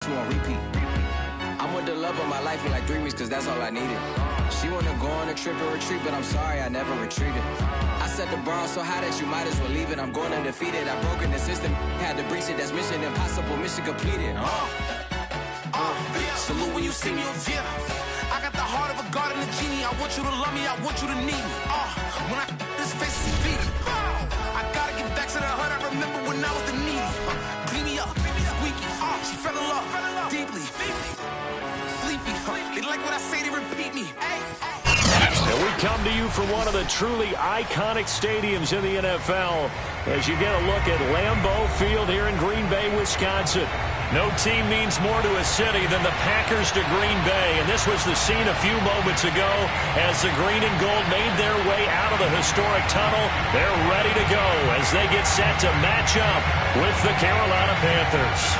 you on repeat. I'm with the love of my life in like 3 weeks, cause that's all I needed. She wanna go on a trip and retreat, but I'm sorry, I never retreated. I set the bar so high that you might as well leave it. I'm going undefeated, I've broken the system. Had to breach it, that's mission impossible, mission completed. Salute when you see me, yeah. I got the heart of a god and a genie. I want you to love me, I want you to need me. When I this face is feedy. I gotta get back to the hood, I remember when I was the needy. Clean me up, squeaky. She fell in love, deeply. Sleepy, they like what I say, they repeat me. And we come to you from one of the truly iconic stadiums in the NFL as you get a look at Lambeau Field here in Green Bay, Wisconsin. No team means more to a city than the Packers to Green Bay, and this was the scene a few moments ago as the green and gold made their way out of the historic tunnel. They're ready to go as they get set to match up with the Carolina Panthers.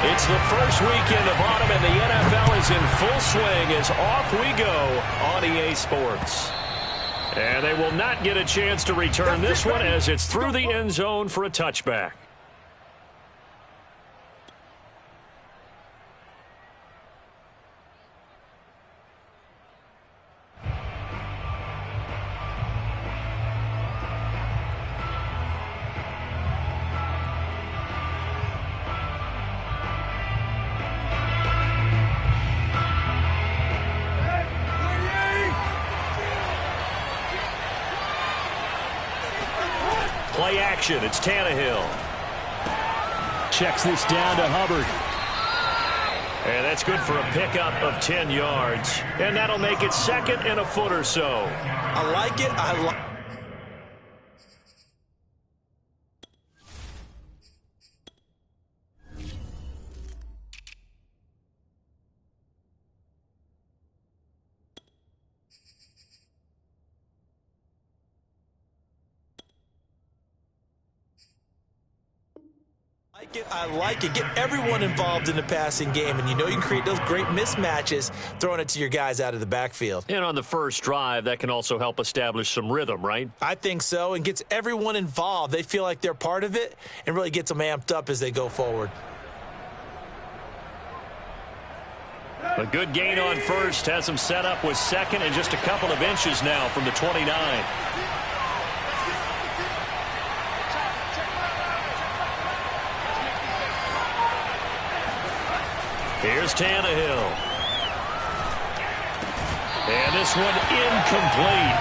It's the first weekend of autumn, and the NFL is in full swing as off we go on EA Sports. And they will not get a chance to return this one as it's through the end zone for a touchback. Play action, it's Tannehill. Checks this down to Hubbard. And that's good for a pickup of 10 yards. And that'll make it second and a foot or so. I like it. I like it. Get everyone involved in the passing game, and you know you can create those great mismatches throwing it to your guys out of the backfield. And on the first drive, that can also help establish some rhythm, right? I think so, and gets everyone involved. They feel like they're part of it and really gets them amped up as they go forward. A good gain on first has them set up with second and just a couple of inches now from the 29. Here's Tannehill. And this one incomplete.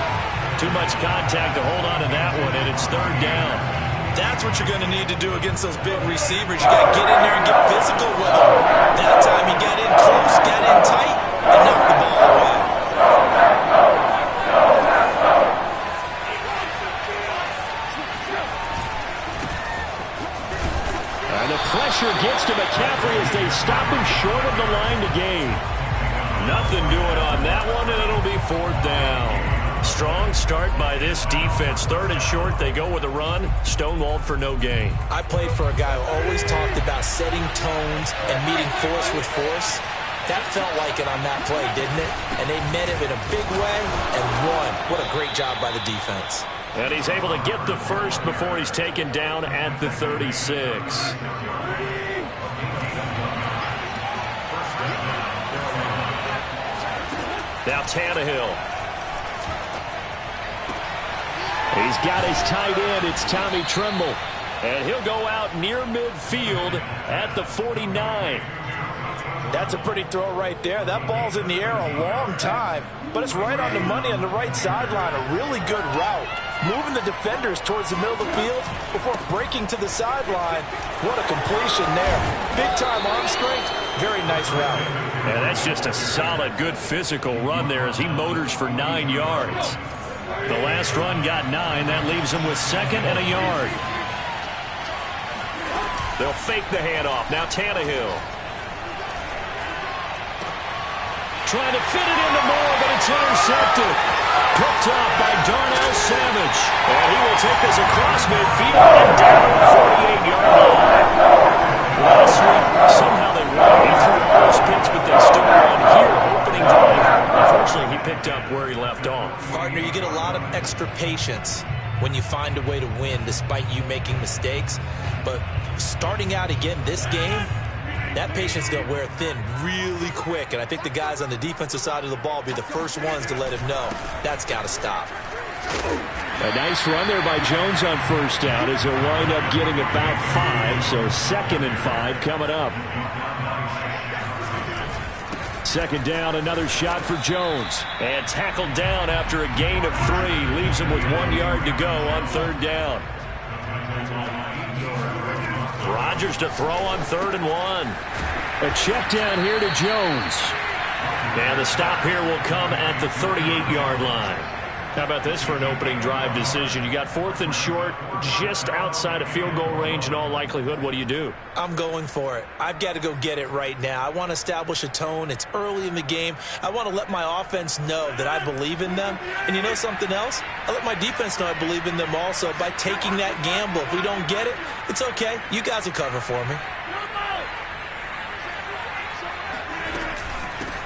Too much contact to hold on to that one, and it's third down. That's what you're going to need to do against those big receivers. You got to get in there and get physical with them. That time he got in close, got in tight, and knocked the ball away. And the pressure gets to McCaffrey as they stop him short of the line to gain. Nothing doing on that one, and it'll be fourth down. Strong start by this defense. Third and short, they go with a run. Stonewalled for no gain. I played for a guy who always talked about setting tones and meeting force with force. That felt like it on that play, didn't it? And they met him in a big way and won. What a great job by the defense. And he's able to get the first before he's taken down at the 36. Now Tannehill. He's got his tight end. It's Tommy Tremble. And he'll go out near midfield at the 49. That's a pretty throw right there. That ball's in the air a long time, but it's right on the money on the right sideline. A really good route. Moving the defenders towards the middle of the field before breaking to the sideline. What a completion there. Big-time arm strength. Very nice route. And that's just a solid, good physical run there as he motors for 9 yards. The last run got 9. That leaves him with second and a yard. They'll fake the handoff. Now Tannehill. Trying to fit it into Moore, but it's intercepted. Picked up by Darnell Savage. And he will take this across midfield and down the 48-yard line. Last week, somehow they won. He threw all those picks, but they still won here, hoping opening drive. Unfortunately, he picked up where he left off. Gardner, you get a lot of extra patience when you find a way to win despite you making mistakes. But starting out again this game, that patience is going to wear thin really quick. And I think the guys on the defensive side of the ball will be the first ones to let him know that's got to stop. A nice run there by Jones on first down as he'll wind up getting about 5. So 2nd and 5 coming up. 2nd down, another shot for Jones. And tackled down after a gain of 3. Leaves him with 1 yard to go on 3rd down. Rodgers to throw on 3rd and 1. A check down here to Jones. And the stop here will come at the 38-yard line. How about this for an opening drive decision? You got 4th and short, just outside of field goal range in all likelihood. What do you do? I'm going for it. I've got to go get it right now. I want to establish a tone. It's early in the game. I want to let my offense know that I believe in them. And you know something else? I let my defense know I believe in them also by taking that gamble. If we don't get it, it's okay. You guys will cover for me.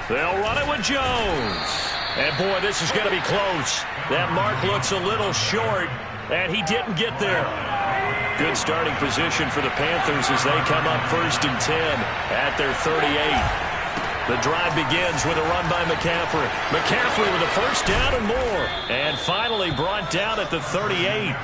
They'll run it with Jones. And, boy, this is going to be close. That mark looks a little short, and he didn't get there. Good starting position for the Panthers as they come up 1st and 10 at their 38. The drive begins with a run by McCaffrey. McCaffrey with a 1st down and more. And finally brought down at the 38.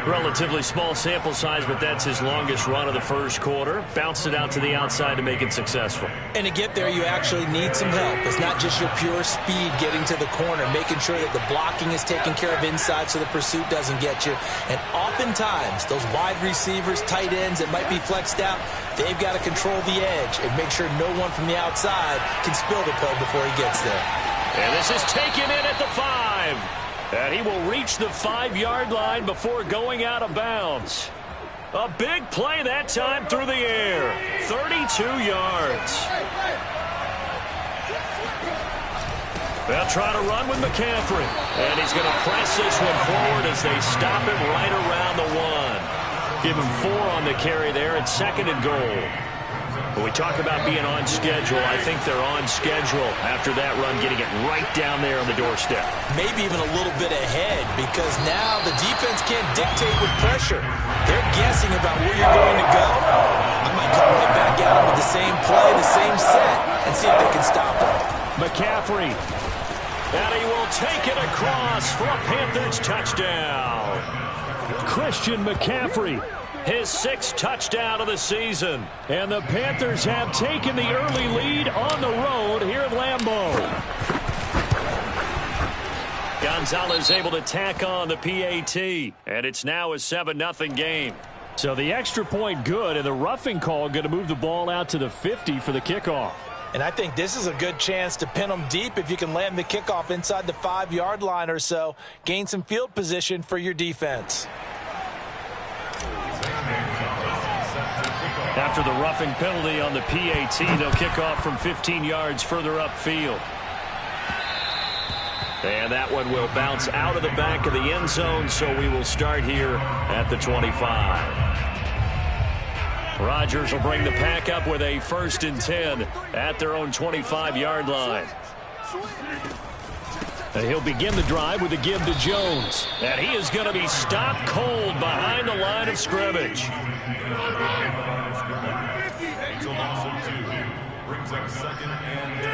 Relatively small sample size, but that's his longest run of the 1st quarter. Bounced it out to the outside to make it successful. And to get there, you actually need some help. It's not just your pure speed getting to the corner, making sure that the blocking is taken care of inside so the pursuit doesn't get you. And oftentimes, those wide receivers, tight ends that might be flexed out, they've got to control the edge and make sure no one from the outside can spill the pill before he gets there. And this is taken in at the 5. And he will reach the 5-yard line before going out of bounds. A big play that time through the air. 32 yards. They'll try to run with McCaffrey. And he's going to press this one forward as they stop him right around the 1. Give him 4 on the carry there at 2nd and goal. When we talk about being on schedule, I think they're on schedule after that run, getting it right down there on the doorstep. Maybe even a little bit ahead, because now the defense can't dictate with pressure. They're guessing about where you're going to go. I might come right back at them with the same play, the same set, and see if they can stop them. McCaffrey. And he will take it across for a Panthers touchdown. Christian McCaffrey. His 6th touchdown of the season. And the Panthers have taken the early lead on the road here at Lambeau. Gonzalez able to tack on the PAT. And it's now a 7-0 game. So the extra point good, and the roughing call going to move the ball out to the 50 for the kickoff. And I think this is a good chance to pin them deep if you can land the kickoff inside the 5-yard line or so. Gain some field position for your defense. After the roughing penalty on the PAT, they'll kick off from 15 yards further upfield. And that one will bounce out of the back of the end zone, so we will start here at the 25. Rodgers will bring the pack up with a 1st and 10 at their own 25-yard line. And he'll begin the drive with a give to Jones. And he is going to be stopped cold behind the line of scrimmage. Brings up 2nd and 10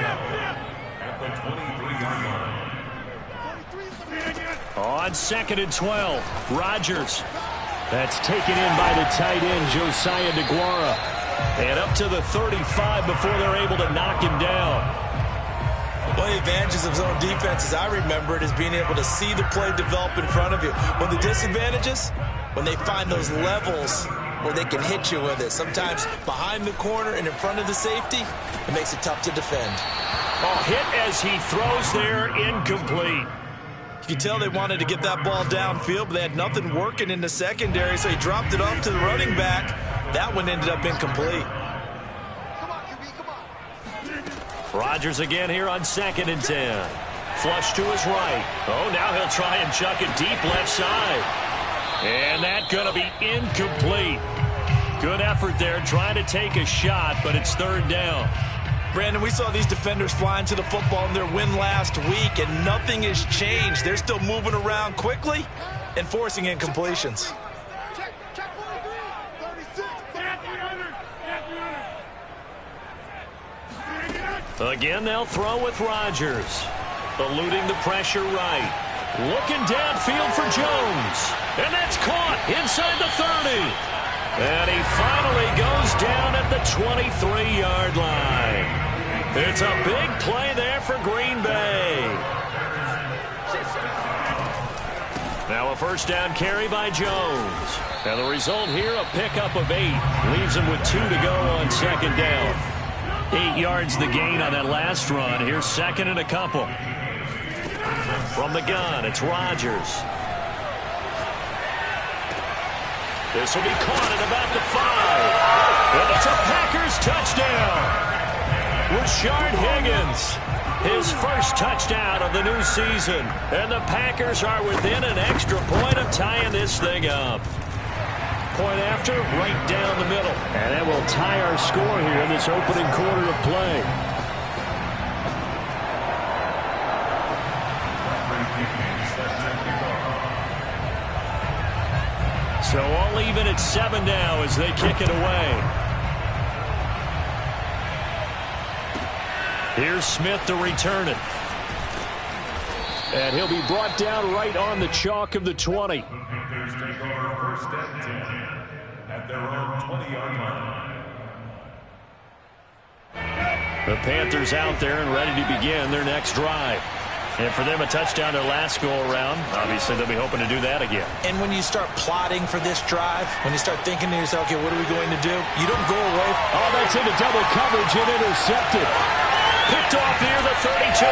at the 23-yard line. On 2nd and 12, Rodgers. That's taken in by the tight end, Josiah DeGuara. And up to the 35 before they're able to knock him down. One of the advantages of zone defense, as I remember it, is being able to see the play develop in front of you. But the disadvantages, when they find those levels where they can hit you with it, sometimes behind the corner and in front of the safety, it makes it tough to defend. Oh, hit as he throws there, incomplete. You can tell they wanted to get that ball downfield, but they had nothing working in the secondary, so he dropped it off to the running back. That one ended up incomplete. Rodgers again here on 2nd and 10. Flush to his right. Oh, now he'll try and chuck it deep left side. And that's going to be incomplete. Good effort there trying to take a shot, but it's 3rd down. Brandon, we saw these defenders flying to the football in their win last week, and nothing has changed. They're still moving around quickly and forcing incompletions. Again, they'll throw with Rodgers. Eluding the pressure right. Looking downfield for Jones. And that's caught inside the 30. And he finally goes down at the 23-yard line. It's a big play there for Green Bay. Now a first down carry by Jones. And the result here, a pickup of 8. Leaves him with 2 to go on second down. 8 yards the gain on that last run. Here's second and a couple. From the gun, it's Rodgers. This will be caught at about the 5. And it's a Packers touchdown. Rashard Higgins, his first touchdown of the new season. And the Packers are within an extra point of tying this thing up. Point after, right down the middle. And that will tie our score here in this opening quarter of play. So all even at 7 now as they kick it away. Here's Smith to return it. And he'll be brought down right on the chalk of the 20. Panthers take over first and 10 at their own 20-yard line. The Panthers out there and ready to begin their next drive. And for them, a touchdown their last go-around. Obviously, they'll be hoping to do that again. And when you start plotting for this drive, when you start thinking to yourself, okay, what are we going to do? You don't go away. Oh, that's into double coverage and intercepted. Picked off near the 32.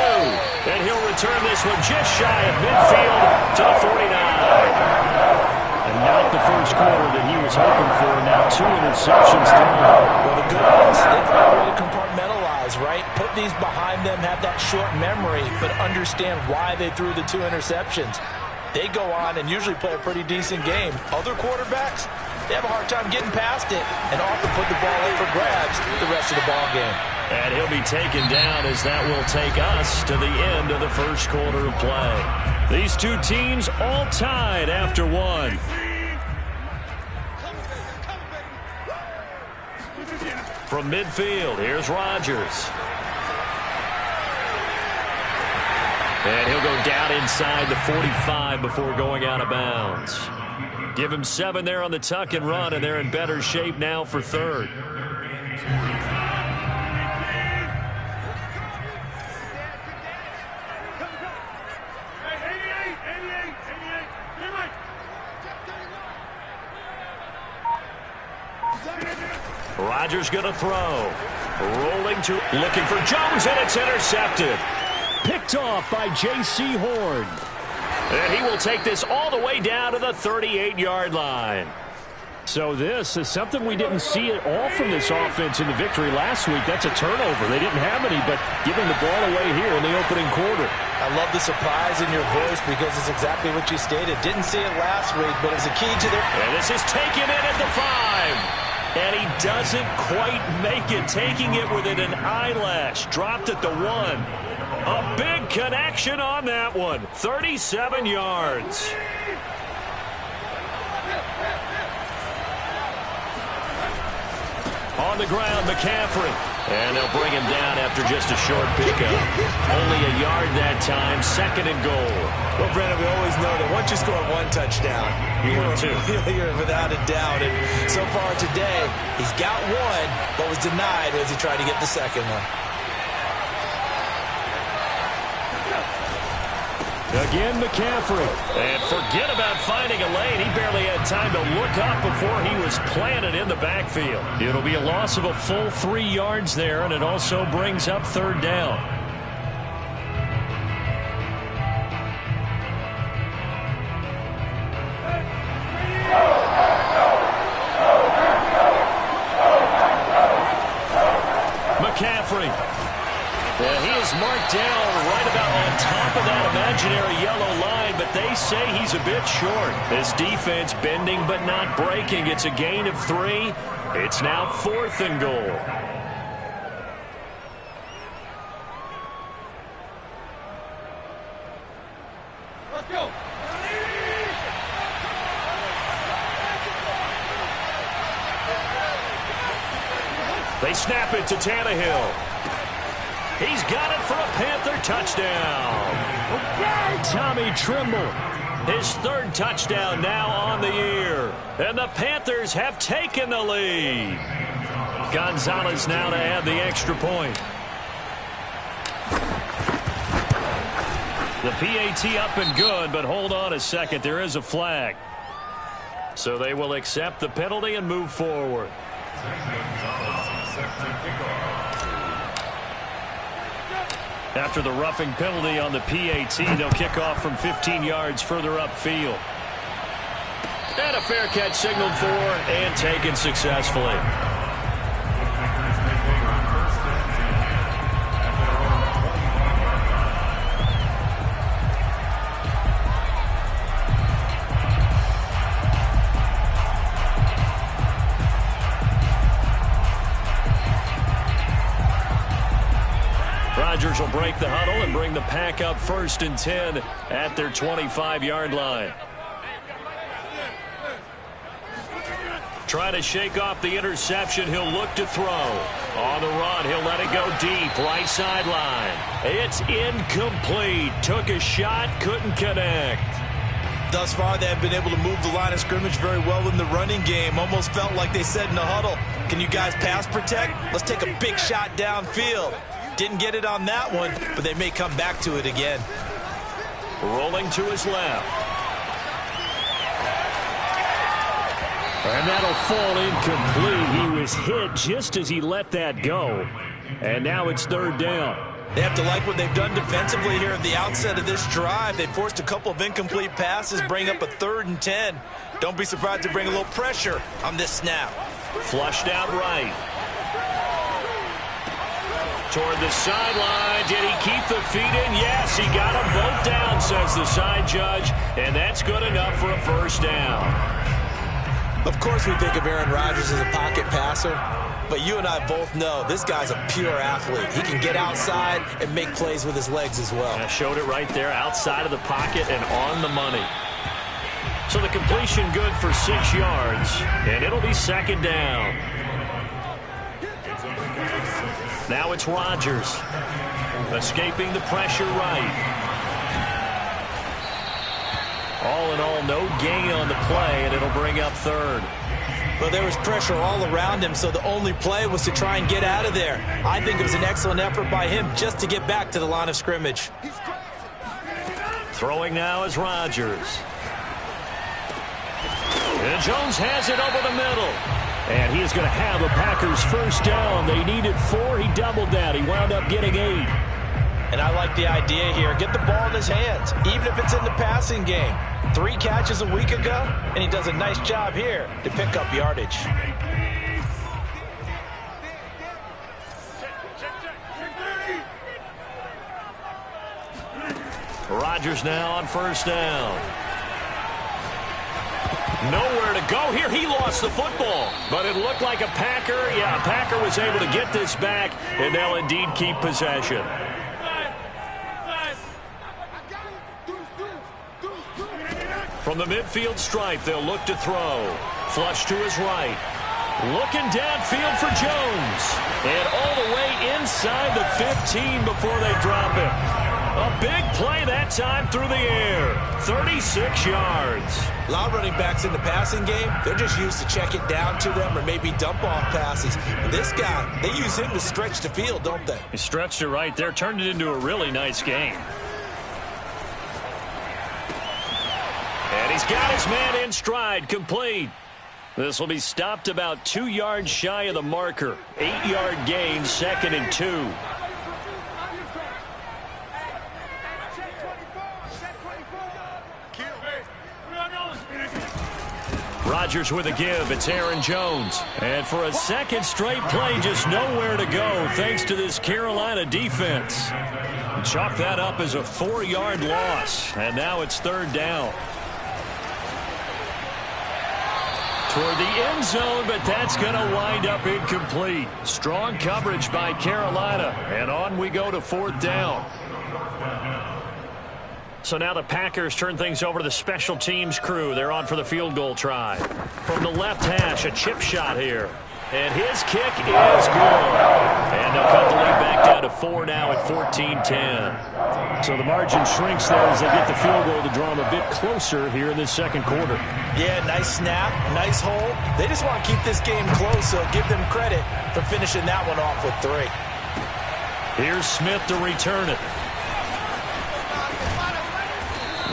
And he'll return this one just shy of midfield to the 49. And not the first quarter that he was hoping for. Now 2 interceptions down. Well, the good ones, they find a way to compartmentalize, right? Put these behind them, have that short memory, but understand why they threw the 2 interceptions. They go on and usually play a pretty decent game. Other quarterbacks, they have a hard time getting past it and often put the ball up for grabs the rest of the ball game. And he'll be taken down as that will take us to the end of the first quarter of play. These two teams all tied after 1. From midfield, here's Rodgers. And he'll go down inside the 45 before going out of bounds. Give him 7 there on the tuck and run, and they're in better shape now for third. Rodgers going to throw. Rolling to, looking for Jones, and it's intercepted. Picked off by J.C. Horn. And he will take this all the way down to the 38-yard line. So this is something we didn't see at all from this offense in the victory last week. That's a turnover. They didn't have any, but giving the ball away here in the opening quarter. I love the surprise in your voice because it's exactly what you stated. Didn't see it last week, but it was a key to their... And this is taken in at the 5. And he doesn't quite make it, taking it within an eyelash. Dropped at the 1. A big connection on that one. 37 yards. On the ground, McCaffrey. And they'll bring him down after just a short pickup. Only a yard that time, 2nd and goal. Well, Brandon, we always know that once you score 1 touchdown, you're without a doubt. And so far today, he's got 1, but was denied as he tried to get the second one. Again, McCaffrey. And forget about finding a lane. He barely had time to look up before he was planted in the backfield. It'll be a loss of a full 3 yards there, and it also brings up 3rd down. McCaffrey. And he is marked down right about on top of that imaginary yellow line, but they say he's a bit short. This defense bending but not breaking. It's a gain of 3. It's now 4th and goal. They snap it to Tannehill. He's got it for a Panther touchdown. Tommy Tremble, his third touchdown now on the year. And the Panthers have taken the lead. Gonzalez now to add the extra point. The PAT up and good, but hold on a second. There is a flag. So they will accept the penalty and move forward. After the roughing penalty on the PAT, they'll kick off from 15 yards further upfield. And a fair catch signaled for and taken successfully. Rodgers will break the huddle and bring the pack up 1st and 10 at their 25-yard line. Trying to shake off the interception. He'll look to throw. On the run, he'll let it go deep. Right sideline. It's incomplete. Took a shot, couldn't connect. Thus far, they have been able to move the line of scrimmage very well in the running game. Almost felt like they said in the huddle, can you guys pass protect? Let's take a big shot downfield. Didn't get it on that one, but they may come back to it again. Rolling to his left. And that'll fall incomplete. He was hit just as he let that go. And now it's 3rd down. They have to like what they've done defensively here at the outset of this drive. They forced a couple of incomplete passes, bring up a 3rd and 10. Don't be surprised to bring a little pressure on this snap. Flushed out right. Toward the sideline. Did he keep the feet in? Yes, he got them both down, says the side judge. And that's good enough for a 1st down. Of course we think of Aaron Rodgers as a pocket passer, but you and I both know this guy's a pure athlete. He can get outside and make plays with his legs as well. I showed it right there, outside of the pocket and on the money. So the completion good for 6 yards, and it'll be 2nd down. Now it's Rodgers, escaping the pressure right. All in all, no gain on the play, and it'll bring up 3rd. Well, there was pressure all around him, so the only play was to try and get out of there. I think it was an excellent effort by him just to get back to the line of scrimmage. Throwing now is Rodgers. And Jones has it over the middle. And he is going to have the Packers 1st down. They needed 4. He doubled that. He wound up getting 8. And I like the idea here. Get the ball in his hands, even if it's in the passing game. 3 catches a week ago, and he does a nice job here to pick up yardage. Rodgers now on 1st down. Nowhere to go here. He lost the football, but it looked like a Packer. Yeah, a Packer was able to get this back, and they'll indeed keep possession. From the midfield stripe, they'll look to throw. Flush to his right. Looking downfield for Jones. And all the way inside the 15 before they drop him. A big play that time through the air. 36 yards. A lot of running backs in the passing game, they're just used to check it down to them or maybe dump off passes. But this guy, they use him to stretch the field, don't they? He stretched it right there, turned it into a really nice game. And he's got his man in stride, complete. This will be stopped about 2 yards shy of the marker. 8-yard gain, 2nd and 2. Rodgers with a give. It's Aaron Jones. And for a 2nd straight play, just nowhere to go thanks to this Carolina defense. Chalk that up as a 4-yard loss. And now it's 3rd down. Toward the end zone, but that's going to wind up incomplete. Strong coverage by Carolina. And on we go to 4th down. So now the Packers turn things over to the special teams crew. They're on for the field goal try. From the left hash, a chip shot here. And his kick is good. And they'll cut the lead back down to 4 now at 14-10. So the margin shrinks there as they get the field goal to draw them a bit closer here in this second quarter. Yeah, nice snap, nice hold. They just want to keep this game close, so give them credit for finishing that one off with 3. Here's Smith to return it.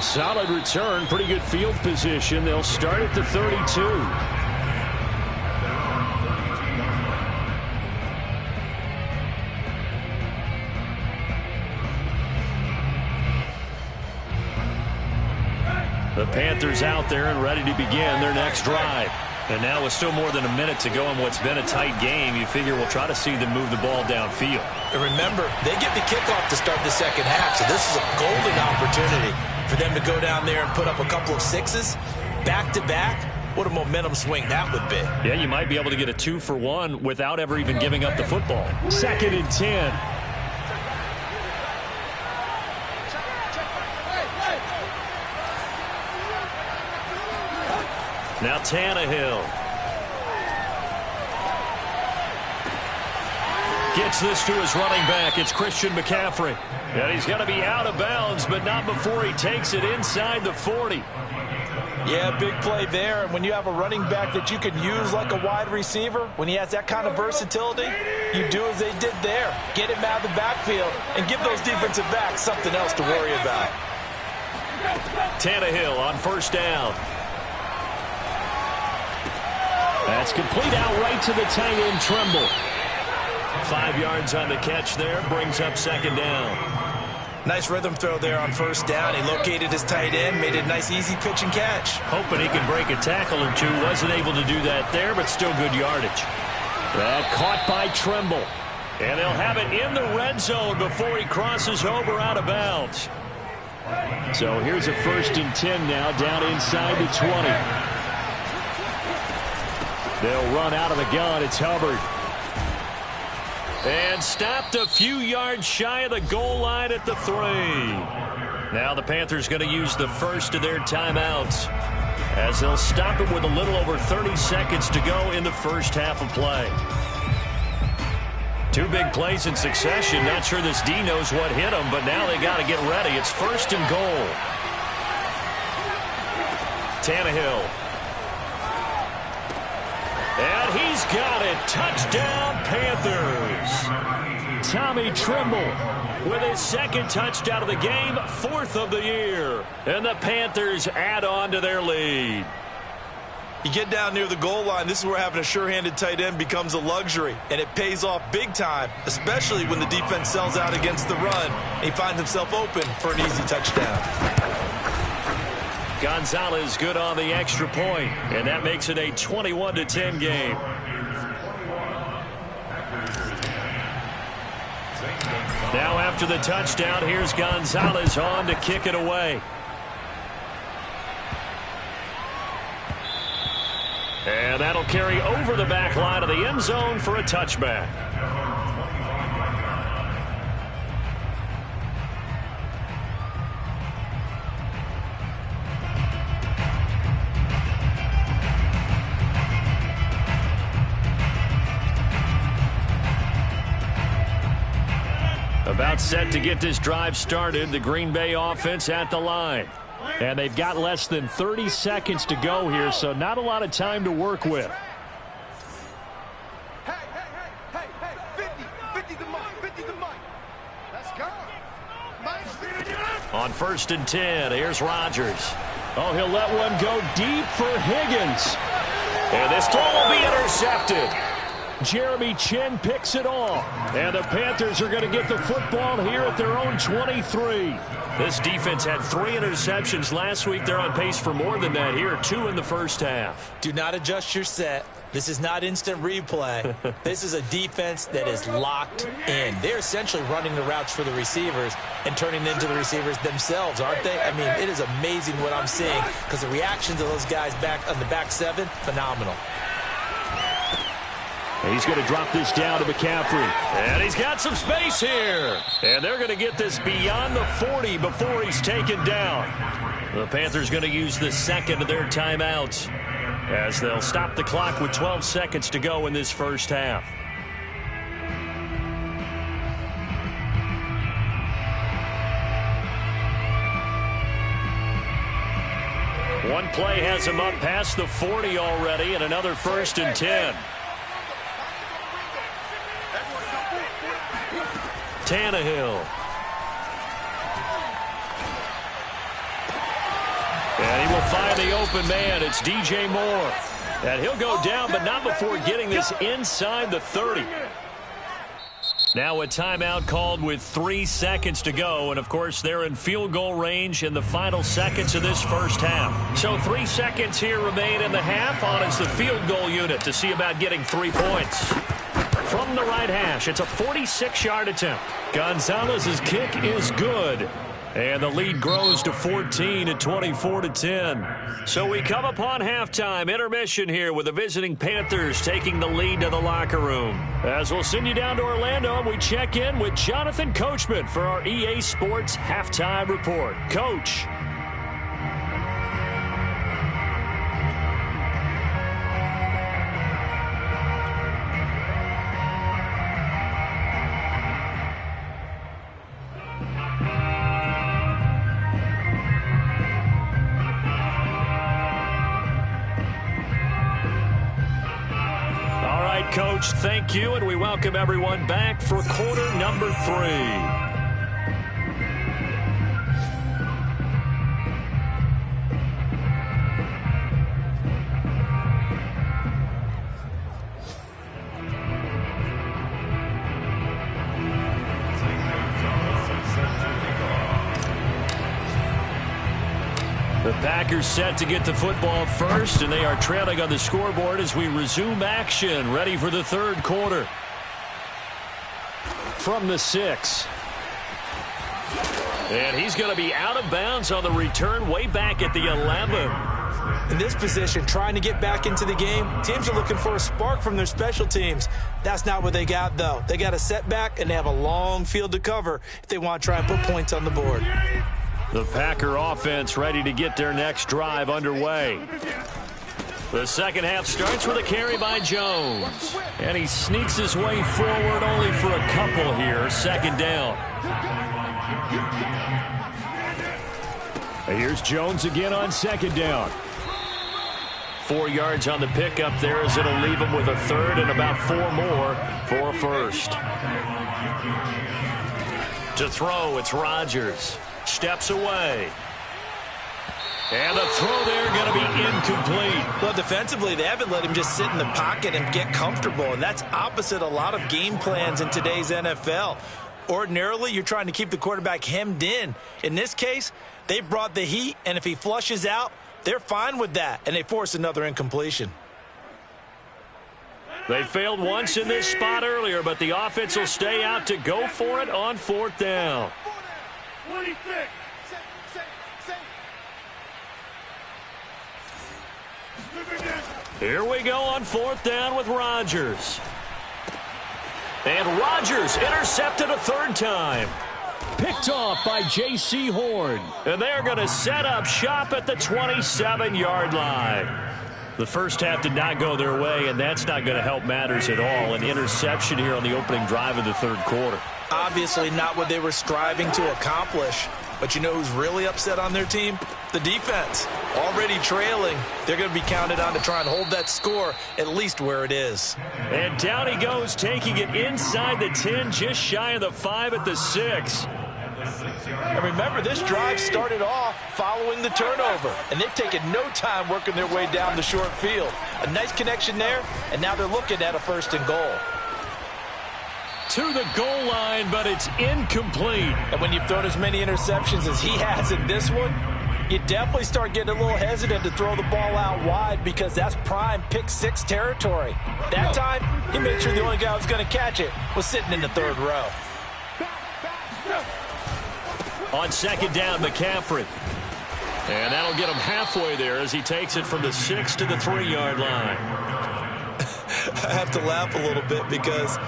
Solid return, pretty good field position. They'll start at the 32. The Panthers out there and ready to begin their next drive. And now with still more than a minute to go in what's been a tight game, you figure we'll try to see them move the ball downfield. And remember, they get the kickoff to start the second half, so this is a golden opportunity for them to go down there and put up a couple of 6s back-to-back. What a momentum swing that would be. Yeah, you might be able to get a 2-for-1 without ever even giving up the football. 2nd and 10. Now Tannehill. Gets this to his running back. It's Christian McCaffrey. And he's going to be out of bounds, but not before he takes it inside the 40. Yeah, big play there. And when you have a running back that you can use like a wide receiver, when he has that kind of versatility, you do as they did there. Get him out of the backfield and give those defensive backs something else to worry about. Tannehill on first down. That's complete out right to the tight end, Tremble. 5 yards on the catch there, brings up second down. Nice rhythm throw there on first down. He located his tight end, made a nice easy pitch and catch. Hoping he can break a tackle or two. Wasn't able to do that there, but still good yardage. That caught by Tremble. And they'll have it in the red zone before he crosses over out of bounds. So here's a 1st and 10 now, down inside the 20. They'll run out of the gun. It's Hubbard. And stopped a few yards shy of the goal line at the 3. Now the Panthers going to use the first of their timeouts as they'll stop it with a little over 30 seconds to go in the first half of play. 2 big plays in succession. Not sure this D knows what hit them, but now they got to get ready. It's 1st and goal. Tannehill. And he's got it. Touchdown, Panthers. Tommy Tremble with his 2nd touchdown of the game, 4th of the year. And the Panthers add on to their lead. You get down near the goal line, this is where having a sure-handed tight end becomes a luxury. And it pays off big time, especially when the defense sells out against the run. And he finds himself open for an easy touchdown. Gonzalez good on the extra point, and that makes it a 21-10 game. Now after the touchdown, here's Gonzalez on to kick it away. And that'll carry over the back line of the end zone for a touchback. About set to get this drive started. The Green Bay offense at the line. And they've got less than 30 seconds to go here, so not a lot of time to work with. Hey, 50 the mic, 50 the mic. Let's go. On 1st and 10, here's Rodgers. Oh, he'll let one go deep for Higgins. And this throw will be intercepted. Jeremy Chin picks it off. And the Panthers are going to get the football here at their own 23. This defense had 3 interceptions last week. They're on pace for more than that here. 2 in the first half. Do not adjust your set. This is not instant replay. This is a defense that is locked in. They're essentially running the routes for the receivers and turning into the receivers themselves, aren't they? I mean, it is amazing what I'm seeing because the reactions of those guys back on the back 7, phenomenal. He's going to drop this down to McCaffrey. And he's got some space here. And they're going to get this beyond the 40 before he's taken down. The Panthers going to use the second of their timeouts as they'll stop the clock with 12 seconds to go in this first half. One play has him up past the 40 already, and another 1st and 10. Tannehill. And he will find the open man. It's DJ Moore. And he'll go down, but not before getting this inside the 30. Now a timeout called with 3 seconds to go. And, of course, they're in field goal range in the final seconds of this first half. So 3 seconds here remain in the half on as the field goal unit to see about getting 3 points. From the right hash, it's a 46-yard attempt. Gonzalez's kick is good. And the lead grows to 14 at 24-10. So we come upon halftime intermission here with the visiting Panthers taking the lead to the locker room. As we'll send you down to Orlando, we check in with Jonathan Coachman for our EA Sports Halftime Report. Coach. Coach, thank you, and we welcome everyone back for quarter number 3. The Packers set to get the football first, and they are trailing on the scoreboard as we resume action, ready for the third quarter. From the 6. And he's going to be out of bounds on the return way back at the 11. In this position, trying to get back into the game, teams are looking for a spark from their special teams. That's not what they got, though. They got a setback, and they have a long field to cover if they want to try and put points on the board. The Packer offense ready to get their next drive underway. The second half starts with a carry by Jones. And he sneaks his way forward only for a couple here. Second down. Here's Jones again on second down. 4 yards on the pickup there as it'll leave him with a third and about 4 more for a first. To throw, it's Rodgers. Steps away. And the throw there going to be incomplete. Well, defensively, they haven't let him just sit in the pocket and get comfortable, and that's opposite a lot of game plans in today's NFL. Ordinarily, you're trying to keep the quarterback hemmed in. In this case, they brought the heat, and if he flushes out, they're fine with that, and they force another incompletion. They failed once in this spot earlier, but the offense will stay out to go for it on 4th down. Here we go on 4th down with Rodgers. And Rodgers intercepted a 3rd time. Picked off by J.C. Horn. And they're going to set up shop at the 27-yard line. The first half did not go their way, and that's not going to help matters at all. An interception here on the opening drive of the third quarter. Obviously not what they were striving to accomplish. But you know who's really upset on their team? The defense. Already trailing. They're going to be counted on to try and hold that score at least where it is. And down he goes, taking it inside the 10, just shy of the 5 at the 6. And remember, this drive started off following the turnover, and they've taken no time working their way down the short field. A nice connection there, and now they're looking at a 1st and goal. To the goal line, but it's incomplete. And when you've thrown as many interceptions as he has in this one, you definitely start getting a little hesitant to throw the ball out wide because that's prime pick 6 territory. That time, he made sure the only guy who was going to catch it was sitting in the 3rd row. On 2nd down, McCaffrey. And that'll get him halfway there as he takes it from the 6 to the 3-yard line. I have to laugh a little bit because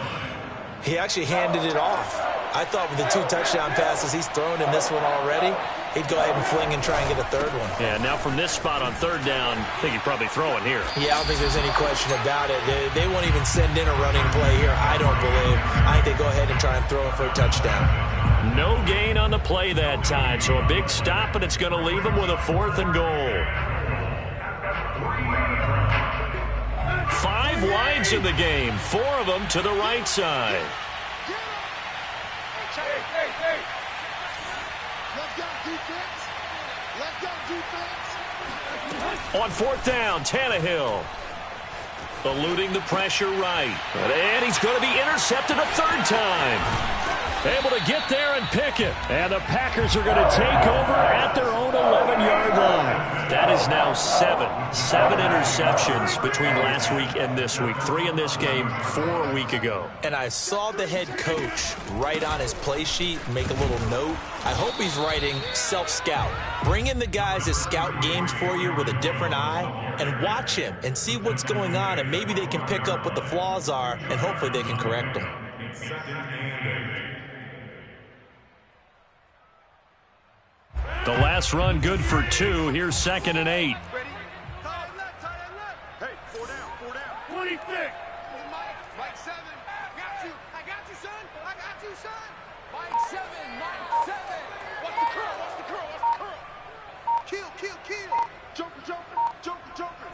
he actually handed it off. I thought with the 2 touchdown passes he's thrown in this one already, he'd go ahead and fling and try and get a third one. Yeah, now from this spot on third down, I think he'd probably throw it here. Yeah, I don't think there's any question about it. They won't even send in a running play here, I don't believe. I think they go ahead and try and throw it for a touchdown. No gain on the play that time, so a big stop, and it's going to leave them with a 4th and goal. 5 wides in the game, 4 of them to the right side. On 4th down, Tannehill. Eluding the pressure right. And he's going to be intercepted a 3rd time. Able to get there and pick it. And the Packers are going to take over at their own 11-yard line. That is now 7 interceptions between last week and this week. 3 in this game, 4 a week ago. And I saw the head coach write on his play sheet, make a little note. I hope he's writing self-scout. Bring in the guys that scout games for you with a different eye and watch him and see what's going on, and maybe they can pick up what the flaws are, and hopefully they can correct them. The last run good for 2. Here's 2nd and 8. Hey, 4 down. 26. Mike 7. I got you, son. Mike 7. What's the curl? Kill. Jumper.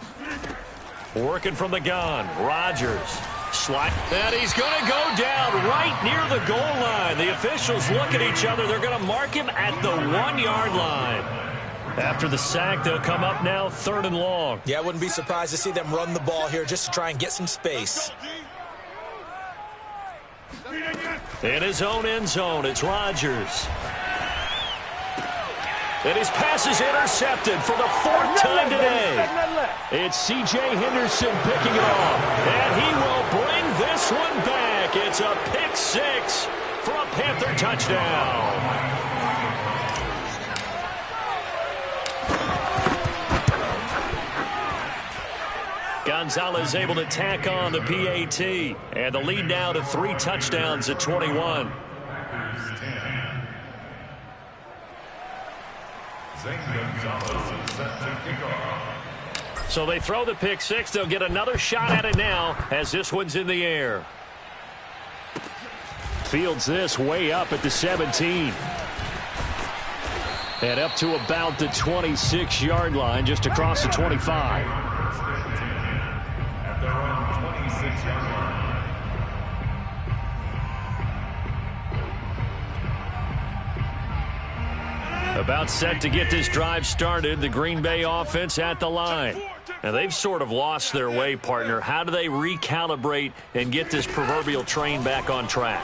Working from the gun. Rodgers. Slide. And he's going to go down right near the goal line. The officials look at each other. They're going to mark him at the 1-yard line. After the sack, they'll come up now 3rd and long. Yeah, I wouldn't be surprised to see them run the ball here just to try and get some space. In his own end zone, it's Rodgers. And his pass is intercepted for the 4th time today. It's C.J. Henderson picking it off. And he will bring this one back. It's a pick 6 for a Panther touchdown. Gonzalez able to tack on the PAT. And the lead now to 3 touchdowns at 21. So they throw the pick 6. They'll get another shot at it now as this one's in the air. Fields this way up at the 17. And up to about the 26-yard line, just across the 25. At their own 26-yard line. About set to get this drive started. The Green Bay offense at the line. Now, they've sort of lost their way, partner. How do they recalibrate and get this proverbial train back on track?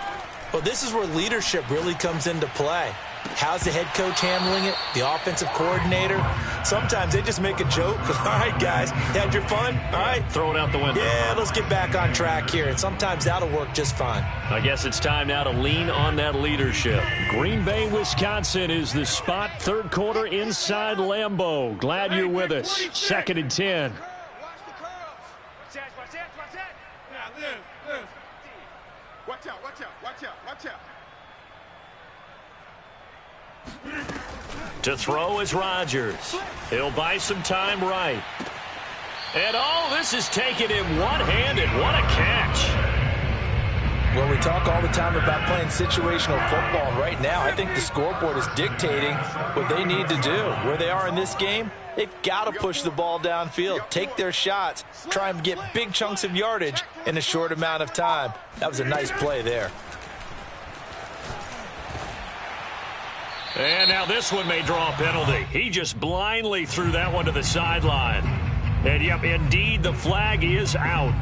Well, this is where leadership really comes into play. How's the head coach handling it? The offensive coordinator? Sometimes they just make a joke. All right, guys, had your fun? All right. Throw it out the window. Yeah, let's get back on track here. And sometimes that'll work just fine. I guess it's time now to lean on that leadership. Green Bay, Wisconsin is the spot. 3rd quarter inside Lambeau. Glad you're with us. 2nd and 10. Watch the curls. Watch that. Now, live. Watch out. To throw is Rodgers. He'll buy some time right. And this is taking him one-handed. What a catch. Well, we talk all the time about playing situational football. And right now, I think the scoreboard is dictating what they need to do. Where they are in this game, they've got to push the ball downfield, take their shots, try and get big chunks of yardage in a short amount of time. That was a nice play there. And now this one may draw a penalty. He just blindly threw that one to the sideline. And, yep, indeed, the flag is out.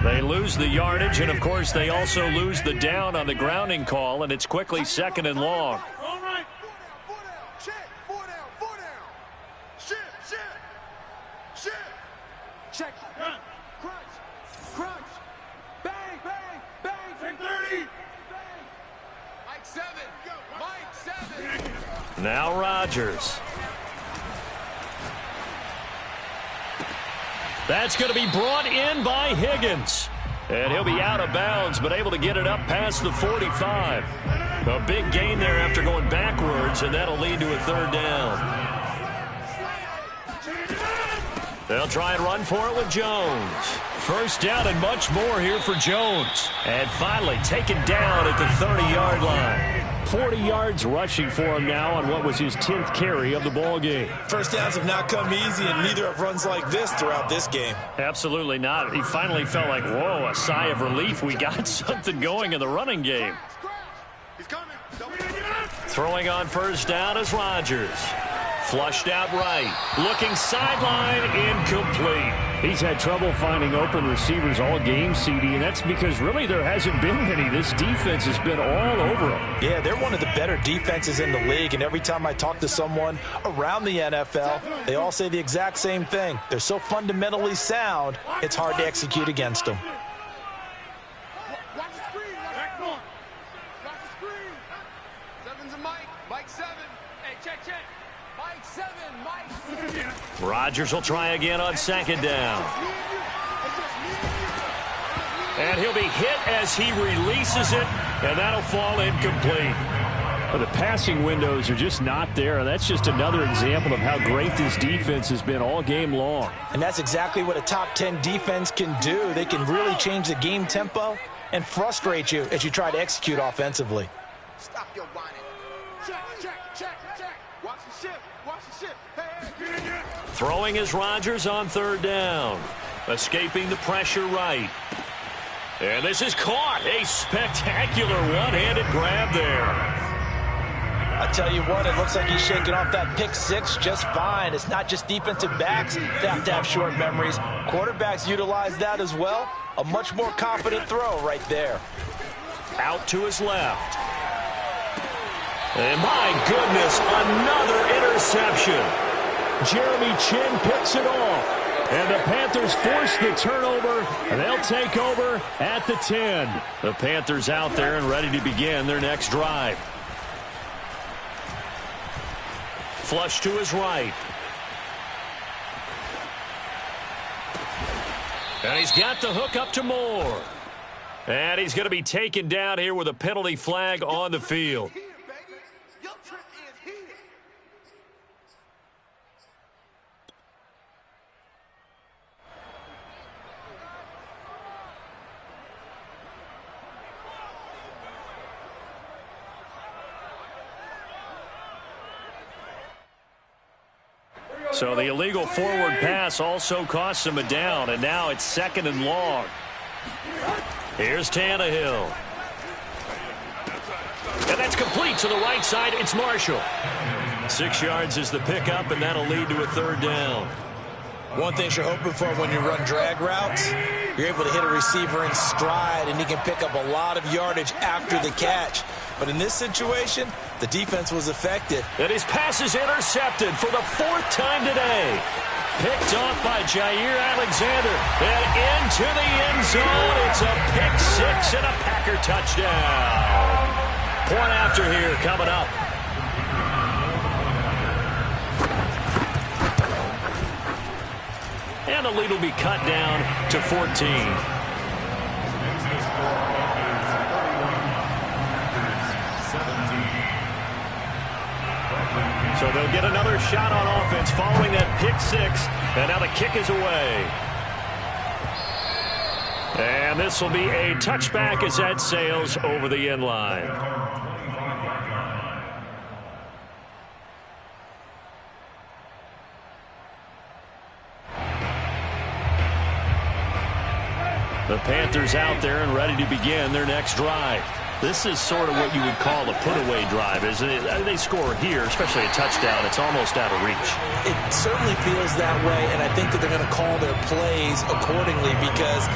They lose the yardage, and, of course, they also lose the down on the grounding call, and it's quickly 2nd and long. All right. 4 down. Check. 4 down. Shit. Check. Crunch. Bang. 30. Mike 7. Now Rodgers. That's going to be brought in by Higgins. And he'll be out of bounds, but able to get it up past the 45. A big gain there after going backwards, and that'll lead to a third down. They'll try and run for it with Jones. First down and much more here for Jones. And finally taken down at the 30-yard line. 40 yards rushing for him now on what was his 10th carry of the ball game. First downs have not come easy, and neither have runs like this throughout this game. Absolutely not. He finally felt like, whoa, a sigh of relief. We got something going in the running game. He's coming. Throwing on first down is Rodgers. Flushed out right. Looking sideline, incomplete. He's had trouble finding open receivers all game, CD, and that's because really there hasn't been many. This defense has been all over them. Yeah, they're one of the better defenses in the league, and every time I talk to someone around the NFL, they all say the exact same thing. They're so fundamentally sound, it's hard to execute against them. Watch the screen. Watch the screen. Seven's a Mike. Mike 7. Hey, check. Mike 7. Mike. Rodgers will try again on second down. And he'll be hit as he releases it, and that'll fall incomplete. But the passing windows are just not there, and that's just another example of how great this defense has been all game long. And that's exactly what a top 10 defense can do. They can really change the game tempo and frustrate you as you try to execute offensively. Stop your whining. Check. Watch the ship. Hey. Throwing is Rodgers on third down. Escaping the pressure right. And this is caught. A spectacular one-handed grab there. I tell you what, it looks like he's shaking off that pick six just fine. It's not just defensive backs that have to have short memories. Quarterbacks utilize that as well. A much more confident throw right there. Out to his left. And my goodness, another interception. Jeremy Chin picks it off. And the Panthers force the turnover, and they'll take over at the 10. The Panthers out there and ready to begin their next drive. Flush to his right. And he's got the hook up to Moore. And he's going to be taken down here with a penalty flag on the field. So the illegal forward pass also costs him a down, and now it's second and long. Here's Tannehill. And that's complete to the right side. It's Marshall. 6 yards is the pickup, and that'll lead to a third down. One thing you're hoping for when you run drag routes, you're able to hit a receiver in stride, and he can pick up a lot of yardage after the catch. But in this situation, the defense was effective. And his pass is intercepted for the 4th time today. Picked off by Jair Alexander. And into the end zone. It's a pick six and a Packer touchdown. Point after here coming up. And the lead will be cut down to 14. So they'll get another shot on offense following that pick six. And now the kick is away. And this will be a touchback as that sails over the end line. The Panthers out there and ready to begin their next drive. This is sort of what you would call a put-away drive, isn't it? They score here, especially a touchdown. It's almost out of reach. It certainly feels that way, and I think that they're going to call their plays accordingly because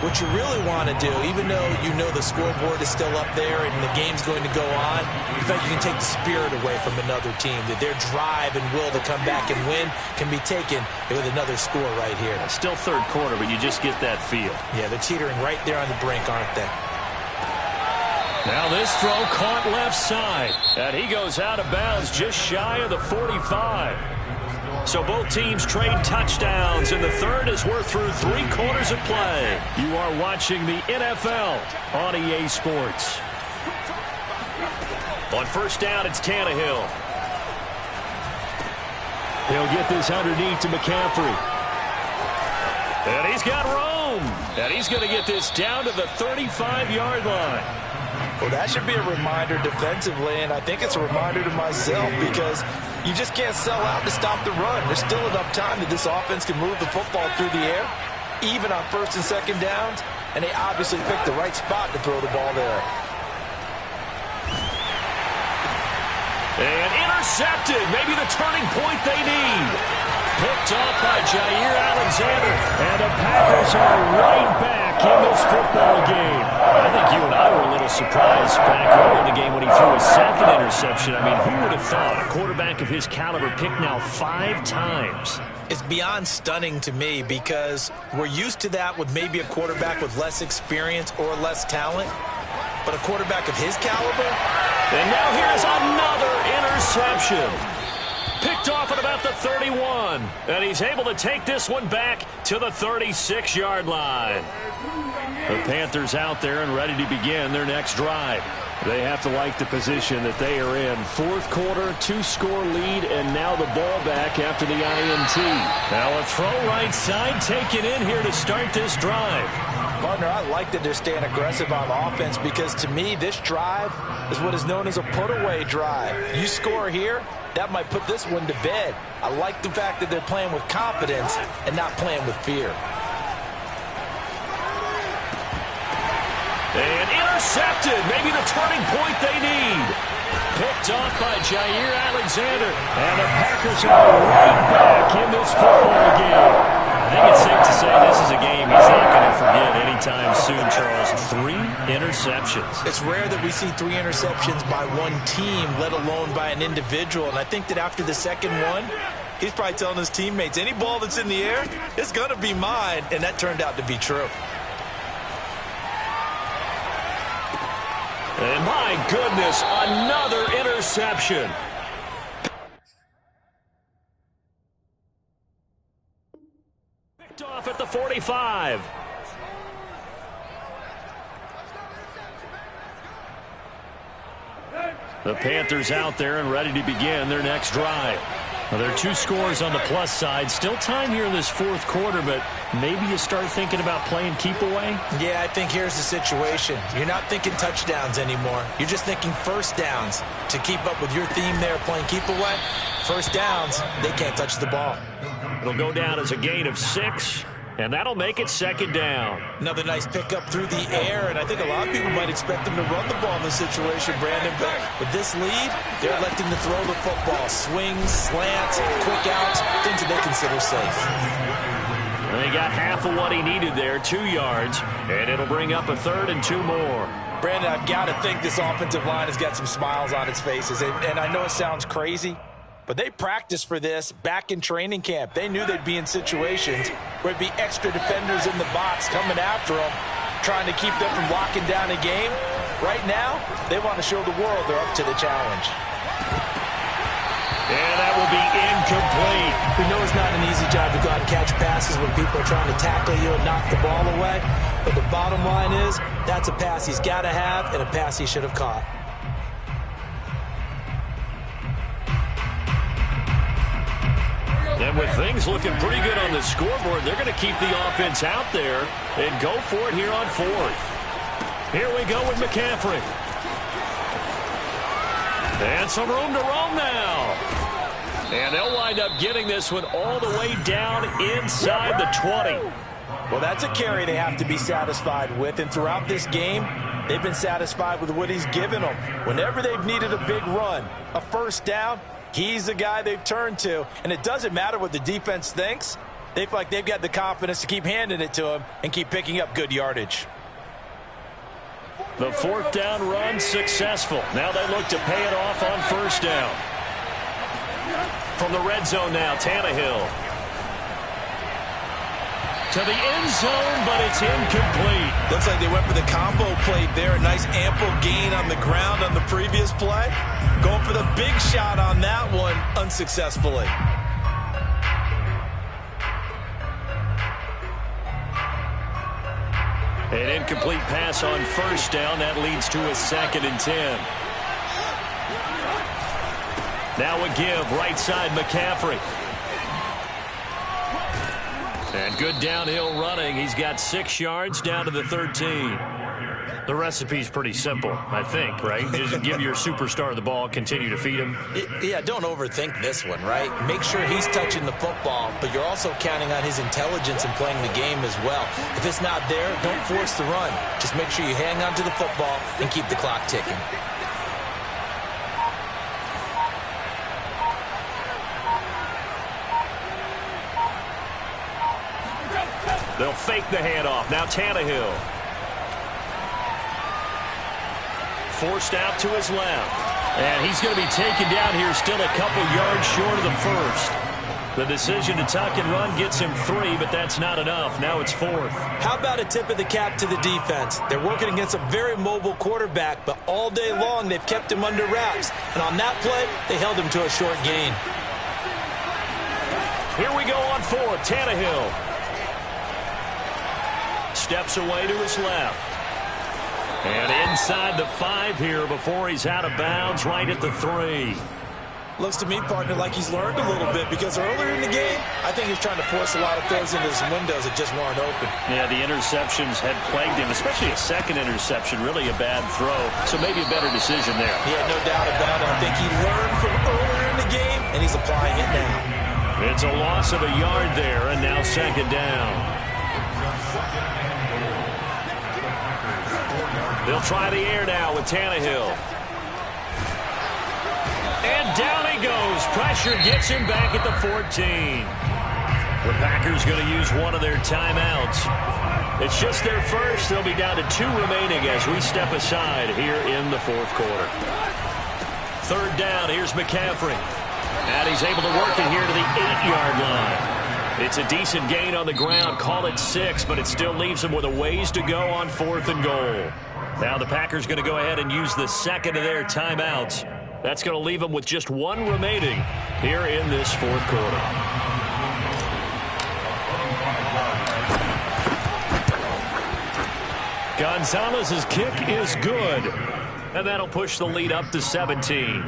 what you really want to do, even though you know the scoreboard is still up there and the game's going to go on, in fact, you can take the spirit away from another team. That their drive and will to come back and win can be taken with another score right here. Still third quarter, but you just get that feel. Yeah, they're teetering right there on the brink, aren't they? Now this throw caught left side. And he goes out of bounds just shy of the 45. So both teams trade touchdowns in the third as we're through 3 quarters of play. You are watching the NFL on EA Sports. On first down, it's Tannehill. He'll get this underneath to McCaffrey. And he's got room. And he's going to get this down to the 35-yard line. Well, that should be a reminder defensively, and I think it's a reminder to myself because you just can't sell out to stop the run. There's still enough time that this offense can move the football through the air, even on first and second downs, and they obviously picked the right spot to throw the ball there. And intercepted, maybe the turning point they need. Picked off by Jair Alexander, and the Packers are right back in this football game. I think you and I were a little surprised back early in the game when he threw his second interception. I mean, who would have thought a quarterback of his caliber picked now 5 times? It's beyond stunning to me because we're used to that with maybe a quarterback with less experience or less talent. But a quarterback of his caliber? And now here's another interception. Picked off at about the 31. And he's able to take this one back to the 36-yard line. The Panthers out there and ready to begin their next drive. They have to like the position that they are in. Fourth quarter, 2-score lead, and now the ball back after the INT. Now a throw right side taken in here to start this drive. Partner, I like that they're staying aggressive on offense because to me, this drive is what is known as a put-away drive. You score here, that might put this one to bed. I like the fact that they're playing with confidence and not playing with fear. And intercepted, maybe the turning point they need. Picked off by Jair Alexander, and the Packers are right back in this football game. I think it's safe to say this is a game he's not going to forget anytime soon, Charles. 3 interceptions. It's rare that we see 3 interceptions by one team, let alone by an individual. And I think that after the second one, he's probably telling his teammates, any ball that's in the air, it's going to be mine. And that turned out to be true. And my goodness, another interception. Picked off at the 45. The Panthers out there and ready to begin their next drive. Well, there are 2 scores on the plus side. Still time here in this fourth quarter, but maybe you start thinking about playing keep away? Yeah, I think here's the situation. You're not thinking touchdowns anymore. You're just thinking first downs. To keep up with your theme there playing keep away, first downs, they can't touch the ball. It'll go down as a gain of 6, and that'll make it second down. Another nice pickup through the air, and I think a lot of people might expect them to run the ball in this situation, Brandon, but with this lead, they're electing to throw the football. Swings, slants, quick outs, things that they consider safe. And they got half of what he needed there, 2 yards, and it'll bring up a 3rd and 2 more. Brandon, I've got to think this offensive line has got some smiles on its faces, and I know it sounds crazy, but they practiced for this back in training camp. They knew they'd be in situations where it'd be extra defenders in the box coming after them, trying to keep them from locking down a game. Right now, they want to show the world they're up to the challenge. And that will be incomplete. We know it's not an easy job to go out and catch passes when people are trying to tackle you and knock the ball away. But the bottom line is, that's a pass he's got to have and a pass he should have caught. And with things looking pretty good on the scoreboard, they're going to keep the offense out there and go for it here on 4th. Here we go with McCaffrey. And some room to roam now. And they'll wind up getting this one all the way down inside the 20. Well, that's a carry they have to be satisfied with. And throughout this game, they've been satisfied with what he's given them. Whenever they've needed a big run, a first down, he's the guy they've turned to. And it doesn't matter what the defense thinks. They feel like they've got the confidence to keep handing it to him and keep picking up good yardage. The 4th down run successful. Now they look to pay it off on first down. From the red zone now, Tannehill. To the end zone, but it's incomplete. Looks like they went for the combo play there. A nice ample gain on the ground on the previous play. Going for the big shot on that one unsuccessfully. An incomplete pass on first down. That leads to a 2nd and 10. Now a give, right side McCaffrey. And good downhill running. He's got 6 yards down to the 13. The recipe's pretty simple, I think, right? Just give your superstar the ball, continue to feed him. Yeah, don't overthink this one, right? Make sure he's touching the football, but you're also counting on his intelligence in playing the game as well. If it's not there, don't force the run. Just make sure you hang on to the football and keep the clock ticking. They'll fake the handoff. Now Tannehill. Forced out to his left. And he's going to be taken down here still a couple yards short of the first. The decision to tuck and run gets him 3, but that's not enough. Now it's 4th. How about a tip of the cap to the defense? They're working against a very mobile quarterback, but all day long they've kept him under wraps. And on that play, they held him to a short gain. Here we go on 4th. Tannehill. Steps away to his left. And inside the 5 here before he's out of bounds right at the 3. Looks to me, partner, like he's learned a little bit because earlier in the game, I think he's trying to force a lot of throws into his windows that just weren't open. Yeah, the interceptions had plagued him, especially a 2nd interception, really a bad throw. So maybe a better decision there. Yeah, no doubt about it. I think he learned from earlier in the game, and he's applying it now. It's a loss of a yard there, and now 2nd down. They'll try the air now with Tannehill. And down he goes. Pressure gets him back at the 14. The Packers going to use one of their timeouts. It's just their first. They'll be down to 2 remaining as we step aside here in the 4th quarter. 3rd down. Here's McCaffrey. And he's able to work it here to the 8-yard line. It's a decent gain on the ground. Call it 6, but it still leaves him with a ways to go on 4th and goal. Now the Packers going to go ahead and use the 2nd of their timeouts. That's going to leave them with just 1 remaining here in this 4th quarter. Gonzalez's kick is good. And that'll push the lead up to 17.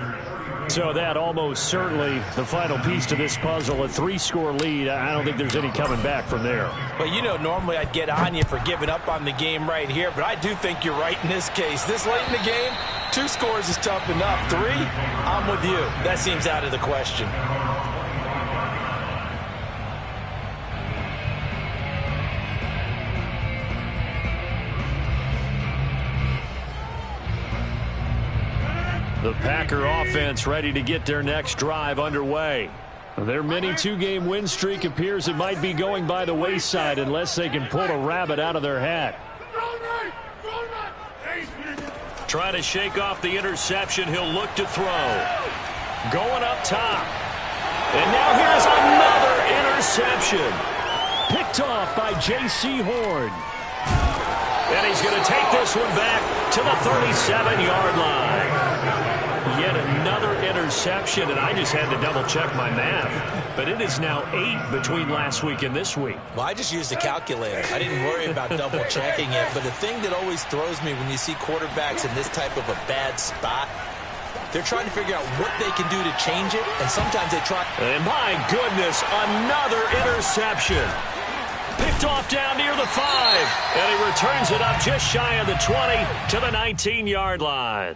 So that almost certainly the final piece to this puzzle, a 3-score lead. I don't think there's any coming back from there. Well, you know, normally I'd get on you for giving up on the game right here, but I do think you're right in this case. This late in the game, 2 scores is tough enough. 3, I'm with you. That seems out of the question. The Packer offense ready to get their next drive underway. Their mini 2-game win streak appears it might be going by the wayside unless they can pull a rabbit out of their hat. Trying to shake off the interception. He'll look to throw. Going up top. And now here's another interception. Picked off by J.C. Horn. And he's going to take this one back to the 37-yard line. Yet another interception, and I just had to double-check my math. But it is now 8 between last week and this week. Well, I just used a calculator. I didn't worry about double-checking it. But the thing that always throws me when you see quarterbacks in this type of a bad spot, they're trying to figure out what they can do to change it, and sometimes they try. And my goodness, another interception. Picked off down near the 5, and he returns it up just shy of the 20 to the 19-yard line.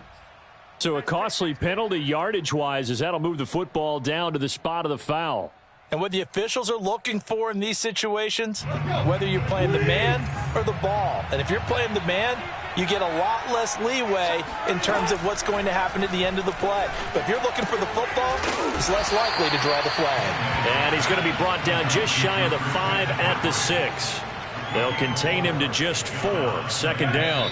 So a costly penalty yardage-wise as that'll move the football down to the spot of the foul. And what the officials are looking for in these situations, whether you're playing the man or the ball. And if you're playing the man, you get a lot less leeway in terms of what's going to happen at the end of the play. But if you're looking for the football, it's less likely to draw the flag. And he's going to be brought down just shy of the 5 at the 6. They'll contain him to just 4. 2nd down.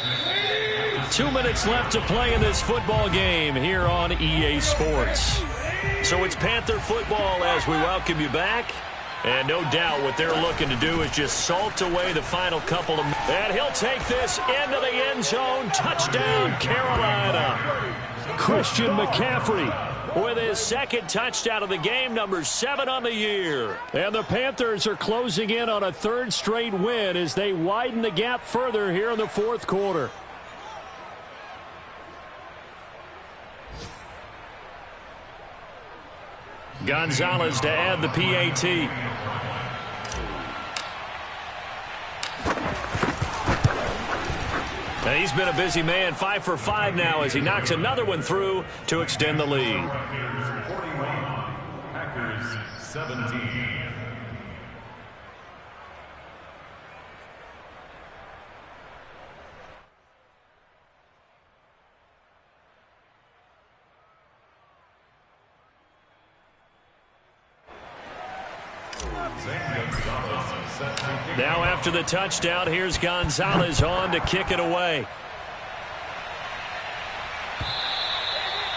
2 minutes left to play in this football game here on EA Sports. So it's Panther football as we welcome you back. And no doubt what they're looking to do is just salt away the final couple of minutes. And he'll take this into the end zone. Touchdown, Carolina. Christian McCaffrey with his second touchdown of the game, number 7 on the year. And the Panthers are closing in on a third straight win as they widen the gap further here in the fourth quarter. Gonzalez to add the PAT. And he's been a busy man, 5 for 5 now as he knocks another one through to extend the lead. Packers 41, Packers 17. Now after the touchdown, here's Gonzalez on to kick it away.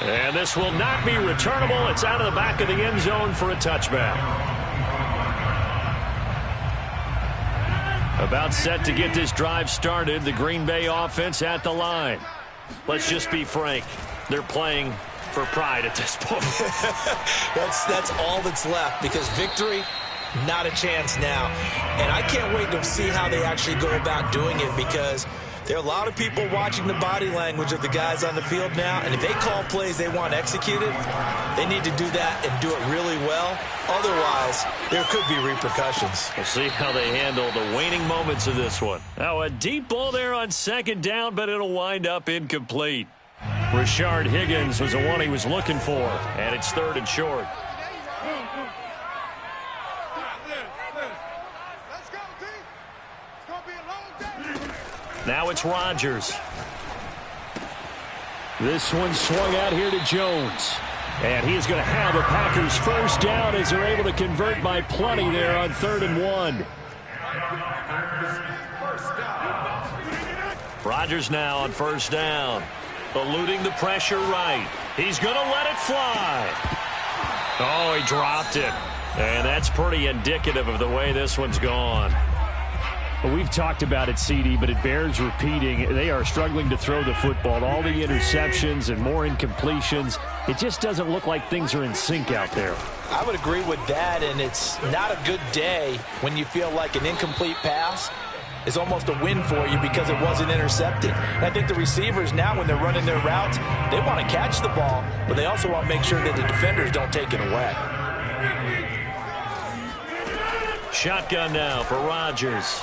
And this will not be returnable. It's out of the back of the end zone for a touchback. About set to get this drive started, the Green Bay offense at the line. Let's just be frank. They're playing for pride at this point. That's all that's left, because victory, not a chance now. And I can't wait to see how they actually go about doing it, because there are a lot of people watching the body language of the guys on the field now, and if they call plays they want executed, they need to do that and do it really well. Otherwise, there could be repercussions. We'll see how they handle the waning moments of this one. Now a deep ball there on second down, but it'll wind up incomplete. Rashard Higgins was the one he was looking for, and it's third and short. Now it's Rodgers. This one swung out here to Jones. And he's going to have a Packers first down as they're able to convert by plenty there on 3rd and 1. Rodgers now on first down. Eluding the pressure right. He's going to let it fly. Oh, he dropped it. And that's pretty indicative of the way this one's gone. Well, we've talked about it, CD, but it bears repeating. They are struggling to throw the football. All the interceptions and more incompletions. It just doesn't look like things are in sync out there. I would agree with that, and it's not a good day when you feel like an incomplete pass is almost a win for you because it wasn't intercepted. And I think the receivers now, when they're running their routes, they want to catch the ball, but they also want to make sure that the defenders don't take it away. Shotgun now for Rodgers.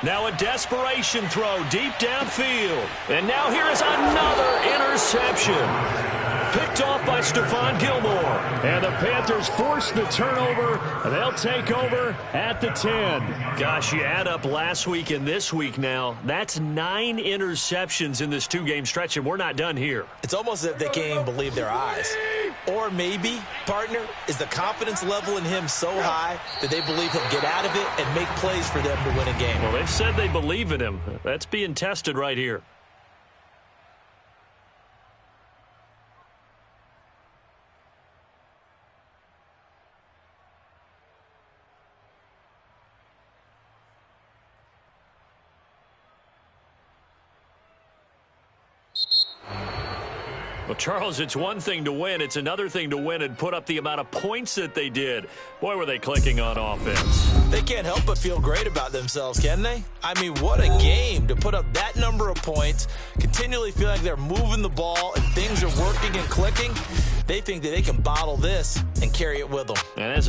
Now a desperation throw deep downfield. And now here is another interception. Picked off by Stephon Gilmore. And the Panthers force the turnover. They'll take over at the 10. Gosh, you add up last week and this week now. That's 9 interceptions in this 2-game stretch, and we're not done here. It's almost as if they can't even believe their eyes. Or maybe, partner, is the confidence level in him so high that they believe he'll get out of it and make plays for them to win a game. Well, they've said they believe in him. That's being tested right here. Well, Charles, it's one thing to win. It's another thing to win and put up the amount of points that they did. Boy, were they clicking on offense. They can't help but feel great about themselves, can they? I mean, what a game to put up that number of points, continually feel like they're moving the ball and things are working and clicking. They think that they can bottle this and carry it with them. And as